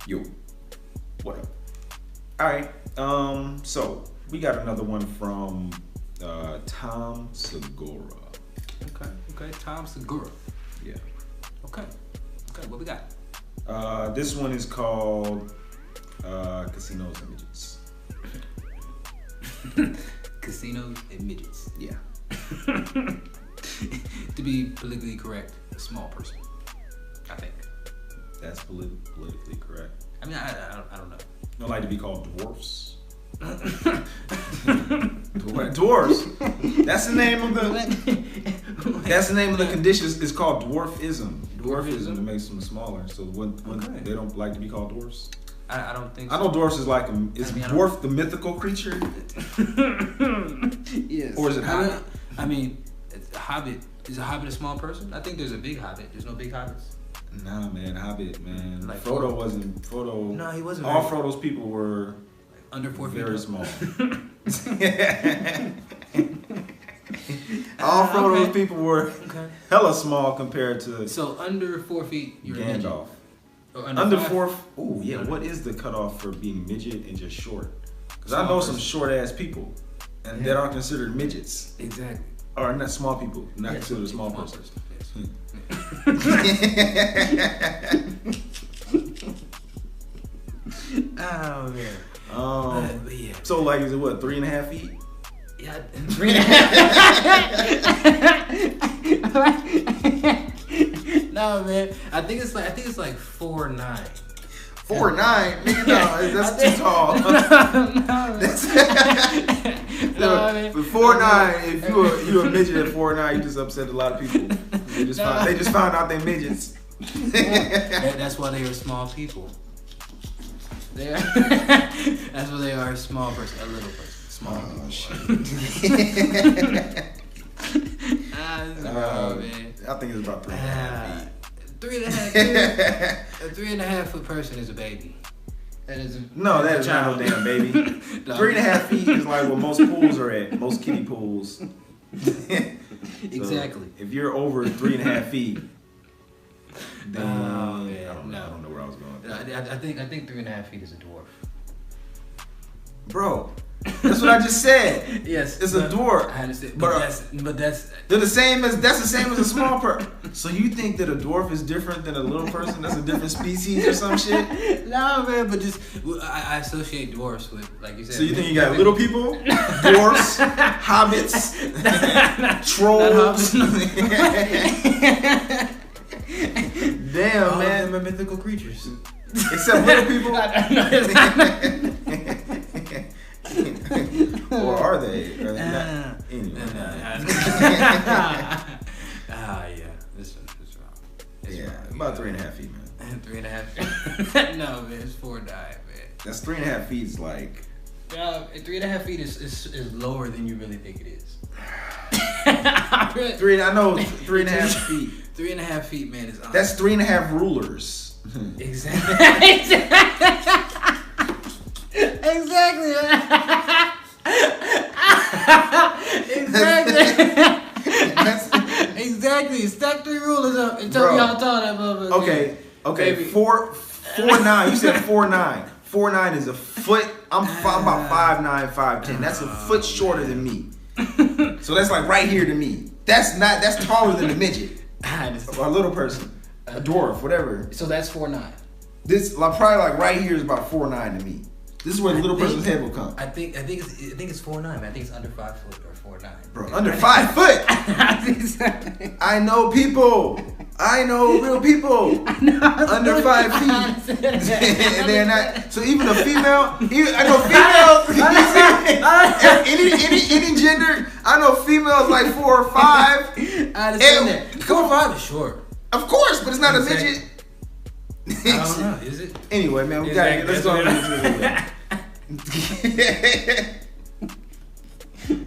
Yo, what up? All right, so we got another one from Tom Segura. Okay, Tom Segura. Yeah. Okay, what we got? This one is called Casinos and Midgets. Casinos and midgets. Yeah. To be politically correct, a small person, I think. That's politically correct. I mean, I don't know. You don't like to be called dwarfs? Dwarfs. That's the name of the. That's the name of the condition. It's called dwarfism. Dwarfism to make them smaller. So when they don't like to be called dwarfs. I don't think so. I know dwarfs is like dwarf the mythical creature? Yes. Or is it hobbit? I mean, a hobbit. Is a hobbit a small person? I think there's a big hobbit. There's no big hobbits. Nah, man, hobbit, man. Like Frodo wasn't. Frodo. No, he wasn't. All Frodo's people were under 4 feet. very small. All Frodo's people were hella small compared to. So under 4 feet, you're Gandalf. A midget. Under 4. Oh yeah. What is the cutoff for being midget and just short? Because I know some short ass people, and that are considered midgets. Exactly. Or not small people, not considered a small person. Yes. Oh man. But yeah. So like, is it what 3.5 feet? Yeah, 3.5. No man, I think it's like 4'9". 4'9", nigga, no, that's too tall. No, I mean, with 4'9", if you a midget at 4'9", you just upset a lot of people. They just found out they midgets. That's why they are small people. That's what they are, a small person, a little person, small people. Shit. Man. I think it's about 3.5 feet. 3.5 foot person is a baby. That is that is not no damn baby. 3.5 feet is like what most pools are at, most kiddie pools. Exactly. If you're over 3.5 feet, then I don't know where I was going. I think 3.5 feet is a dwarf. Bro, that's what I just said. Yes, it's a dwarf. I understand, but that's they're the same as a small person. So you think that a dwarf is different than a little person? That's a different species or some shit? No, man, but just I associate dwarfs with, like you said. So you think you got little people, dwarfs, hobbits, trolls? Damn, man, they're mythical creatures. Except little people. Or are they? Not? Anyway. Yeah. This wrong. Yeah, about 3.5 feet, man. 3.5. No, man, it's 4'9", man. That's 3.5 feet. Is like 3.5 feet is lower than you really think it is. I know 3.5 feet. 3.5 feet, man, is. That's 3.5 rulers. Exactly. Exactly. Exactly. Stack 3 rulers up and tell me how tall that motherfucker is. Okay. 4'9". You said 4'9". 4'9" is a foot. I'm about 5'9", 5'10". That's a foot shorter than me. So that's like right here to me. That's taller than a midget. Or a little person. A dwarf, whatever. So that's 4'9". This probably like right here is about 4'9" to me. This is where the little person's head will come. I think it's 4'9", man. I think it's under 5 foot or 4'9". Bro, under 5 foot. I know people. I know real people. Under 5 feet. And they're not. So even a female. I know females. Any gender. I know females like 4 or 5. I understand that. 4 or 5 is short. Of course, but it's not a midget. I don't know. Is it? Anyway, man, we gotta let's go.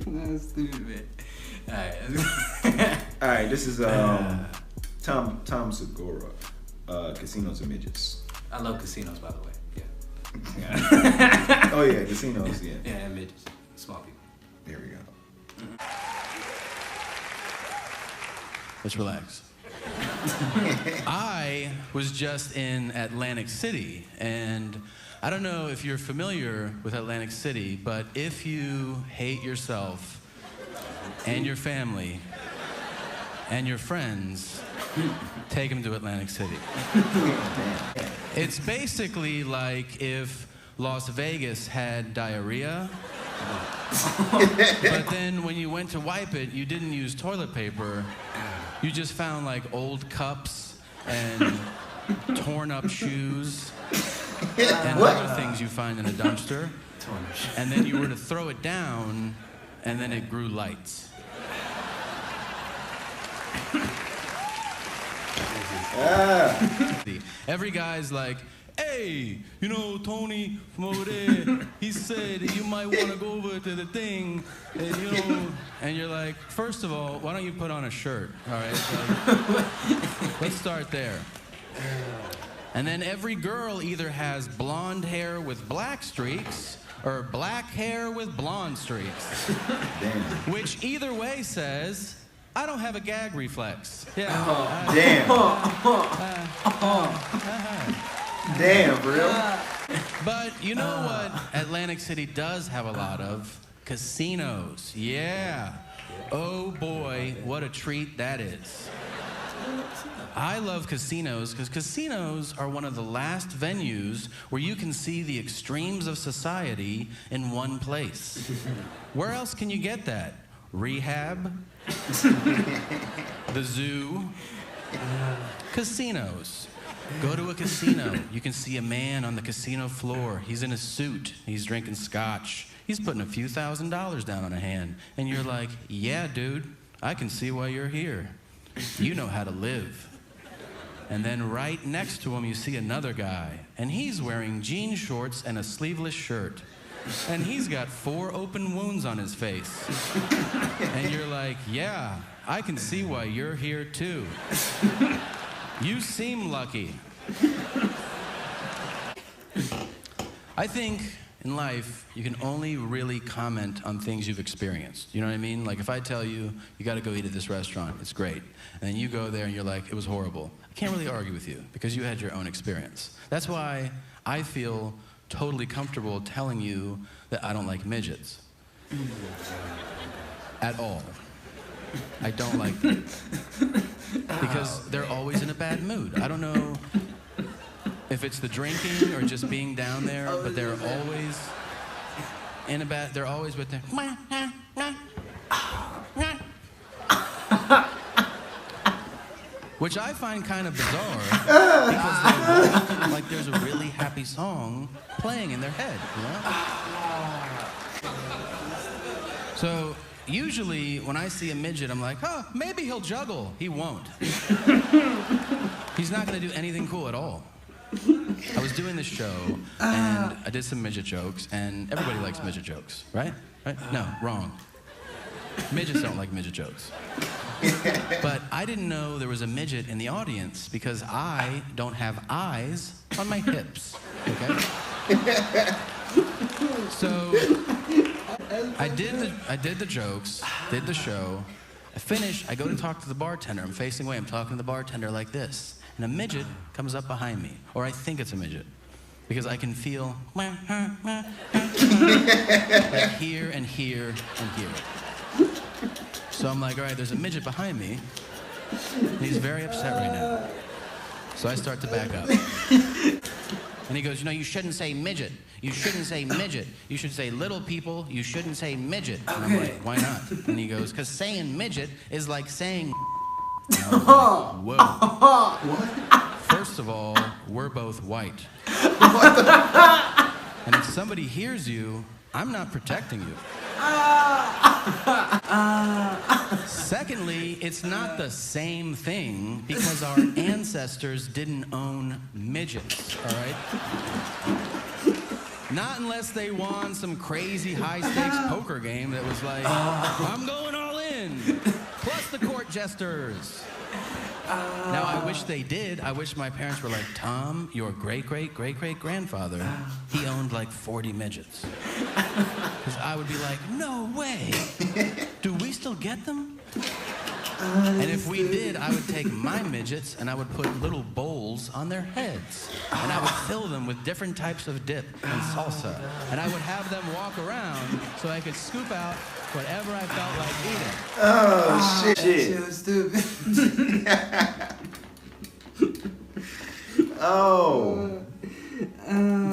That's stupid, man. Alright, this is Tom Segura, Casinos and Midgets. I love casinos, by the way. Oh yeah, casinos, yeah. Yeah, and midgets. Small people. There we go. Let's relax. I was just in Atlantic City, and I don't know if you're familiar with Atlantic City, but if you hate yourself and your family and your friends, take them to Atlantic City. It's basically like if Las Vegas had diarrhea, but then when you went to wipe it, you didn't use toilet paper. You just found like old cups and torn up shoes and other things you find in a dumpster. And then you were to throw it down, and then it grew lights. Every guy's like, hey, you know, Tony from over there, he said you might want to go over to the thing, and you know, and you're like, first of all, why don't you put on a shirt, all right? Like, let's start there. And then every girl either has blonde hair with black streaks or black hair with blonde streaks. Damn. Which either way says, I don't have a gag reflex. Yeah. Damn. Damn, for real? But you know what Atlantic City does have a lot of? Casinos. Yeah. Oh boy, what a treat that is. I love casinos because casinos are one of the last venues where you can see the extremes of society in one place. Where else can you get that? Rehab? The zoo? Casinos. Go to a casino. You can see a man on the casino floor. He's in a suit. He's drinking scotch. He's putting a few $1,000s down on a hand. And you're like, yeah, dude, I can see why you're here. You know how to live. And then right next to him, you see another guy. And he's wearing jean shorts and a sleeveless shirt. And he's got 4 open wounds on his face. And you're like, yeah, I can see why you're here too. You seem lucky. I think in life, you can only really comment on things you've experienced. You know what I mean? Like if I tell you, you gotta go eat at this restaurant, it's great. And then you go there and you're like, it was horrible. I can't really argue with you because you had your own experience. That's why I feel totally comfortable telling you that I don't like midgets. At all. I don't like them. Because they're always in a bad mood. I don't know if it's the drinking or just being down there, but they're always in a bad, they're always with their which I find kind of bizarre because they're both, like there's a really happy song playing in their head, you know? So usually when I see a midget, I'm like, oh, maybe he'll juggle. He won't. He's not gonna do anything cool at all. I was doing this show and I did some midget jokes, and everybody likes midget jokes, right? No, wrong. Midgets don't like midget jokes. But I didn't know there was a midget in the audience because I don't have eyes on my hips, okay? So I did the jokes, did the show. I finish, I go to talk to the bartender. I'm facing away, I'm talking to the bartender like this. And a midget comes up behind me, or I think it's a midget, because I can feel like here and here and here. So I'm like, all right, there's a midget behind me, and he's very upset right now. So I start to back up. And he goes, you know, you shouldn't say midget. You shouldn't say midget. You should say little people. You shouldn't say midget. And I'm like, why not? And he goes, because saying midget is like saying and I was like, whoa. What? First of all, we're both white. And if somebody hears you, I'm not protecting you. Secondly, it's not the same thing because our ancestors didn't own midgets, all right? Not unless they won some crazy high-stakes poker game that was like, I'm going all in, plus the court jesters. Now, I wish they did. I wish my parents were like, Tom, your great-great-great-great-grandfather, he owned like 40 midgets. Because I would be like, no way. Do we still get them? And if we did, I would take my midgets and I would put little bowls on their heads. And I would fill them with different types of dip and salsa. And I would have them walk around so I could scoop out whatever I felt like eating. Oh, shit. That shit was stupid. Oh. Man.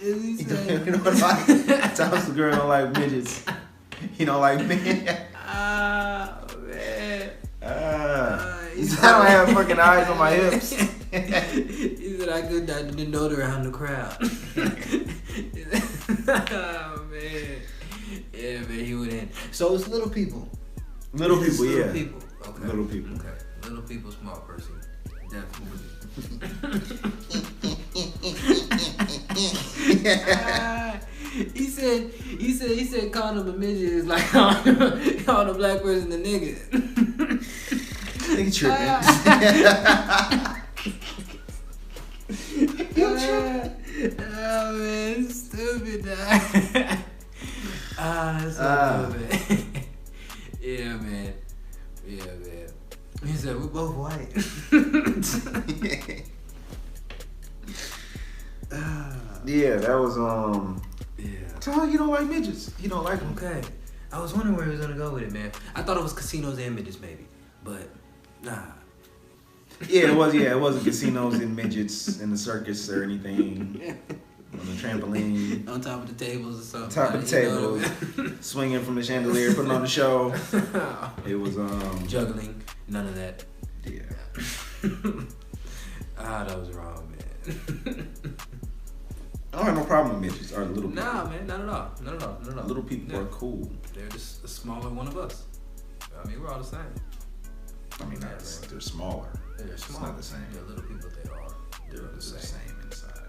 You know what like? Thomas Segura don't like midgets. He don't like men. Oh, man. He said I don't have fucking eyes on my hips. He said I could denote around the crowd. Oh, man. Yeah, man, he went in. So it's little people. Little people, Little yeah. people. Okay. Little people. Okay. Little people, small person. Definitely. He said calling him a midget is like calling a black person a nigga. Nigga tripping. Oh man, stupid. That's so good, man. Yeah, man. Yeah, man. He said we're both white. Yeah, that was Yeah. So you don't like midgets? You don't like them? Okay. I was wondering where he was gonna go with it, man. I thought it was casinos and midgets, maybe, but nah. Yeah, it was. Yeah, it wasn't casinos and midgets in the circus or anything. On the trampoline, On top of the tables or something. top of the tables, swinging from the chandelier, putting on the show. It was Juggling, none of that. Yeah. That was wrong, man. I don't have no problem with midgets or little people. Nah, man, not at all. Not at all. Not at all. Little people Yeah. are cool. They're just a smaller one of us. I mean, we're all the same. I mean, Yeah, they're man. smaller. They're It's small. not the same. Yeah, little people, they are. They're the same inside.